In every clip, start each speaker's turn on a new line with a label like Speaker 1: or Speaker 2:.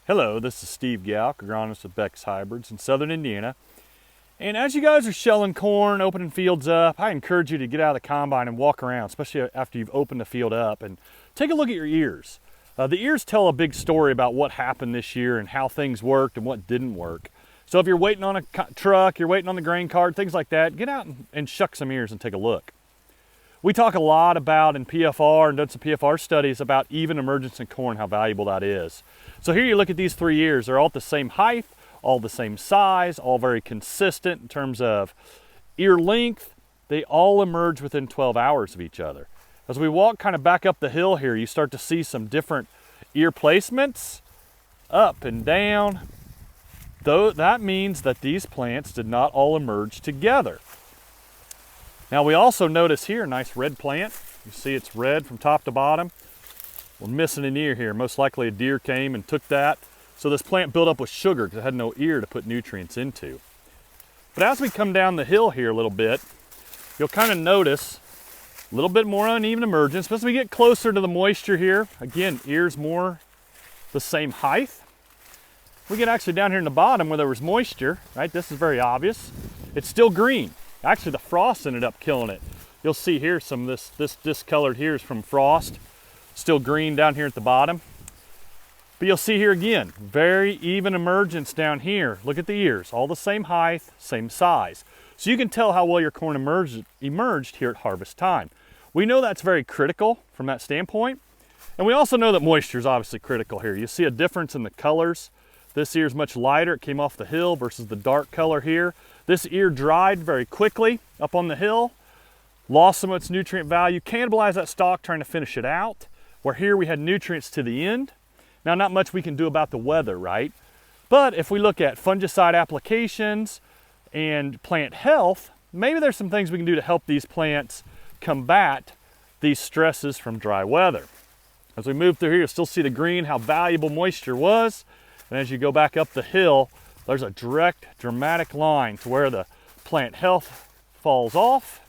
Speaker 1: Hello, this is Steve Galk, agronomist with Beck's Hybrids in southern Indiana. And as you guys are shelling corn, opening fields up, I encourage you to get out of the combine and walk around, especially after you've opened the field up, and take a look at your ears. The ears tell a big story about what happened this year and how things worked and what didn't work. So if you're waiting on a truck, you're waiting on the grain cart, things like that, get out and shuck some ears and take a look. We talk a lot about in PFR and done some PFR studies about even emergence in corn, how valuable that is. So here you look at these 3 ears, they're all at the same height, all the same size, all very consistent in terms of ear length. They all emerge within 12 hours of each other. As we walk kind of back up the hill here, you start to see some different ear placements, up and down. Though that means that these plants did not all emerge together. Now we also notice here a nice red plant. You see it's red from top to bottom. We're missing an ear here. Most likely a deer came and took that. So this plant built up with sugar because it had no ear to put nutrients into. But as we come down the hill here a little bit, you'll kind of notice a little bit more uneven emergence. But as we get closer to the moisture here, again, ears more the same height. We get actually down here in the bottom where there was moisture, right? This is very obvious. It's still green. Actually, the frost ended up killing it. You'll see here some of this discolored here is from frost. Still green down here at the bottom. But you'll see here again, very even emergence down here. Look at the ears, all the same height, same size. So you can tell how well your corn emerged here at harvest time. We know that's very critical from that standpoint. And we also know that moisture is obviously critical here. You see a difference in the colors. This ear is much lighter, it came off the hill versus the dark color here. This ear dried very quickly up on the hill, lost some of its nutrient value, cannibalized that stalk trying to finish it out, where here we had nutrients to the end. Now, not much we can do about the weather, right? But if we look at fungicide applications and plant health, maybe there's some things we can do to help these plants combat these stresses from dry weather. As we move through here, you'll still see the green, how valuable moisture was. And as you go back up the hill, there's a direct, dramatic line to where the plant health falls off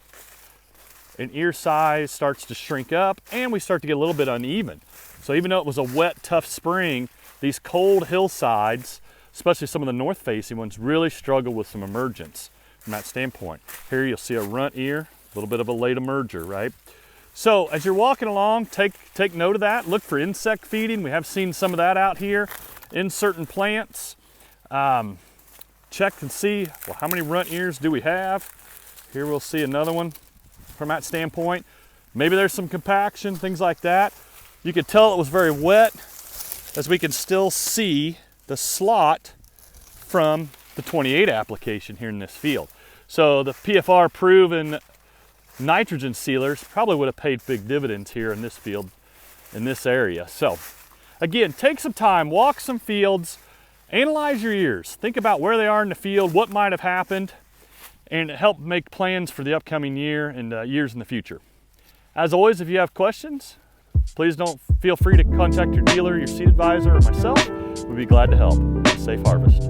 Speaker 1: and ear size starts to shrink up, and we start to get a little bit uneven. So even though it was a wet, tough spring, these cold hillsides, especially some of the north-facing ones, really struggle with some emergence from that standpoint. Here you'll see a runt ear, a little bit of a late emerger, right? So as you're walking along, take note of that. Look for insect feeding. We have seen some of that out here in certain plants. Check and see, well, how many runt ears do we have? Here we'll see another one from that standpoint. Maybe there's some compaction, things like that. You could tell it was very wet, as we can still see the slot from the 28 application here in this field. So the PFR proven nitrogen sealers probably would have paid big dividends here in this field, in this area. So again, take some time, walk some fields, analyze your ears, think about where they are in the field, what might have happened, and help make plans for the upcoming year and years in the future. As always, if you have questions, please don't feel free to contact your dealer, your seed advisor, or myself. We'd be glad to help. Safe harvest.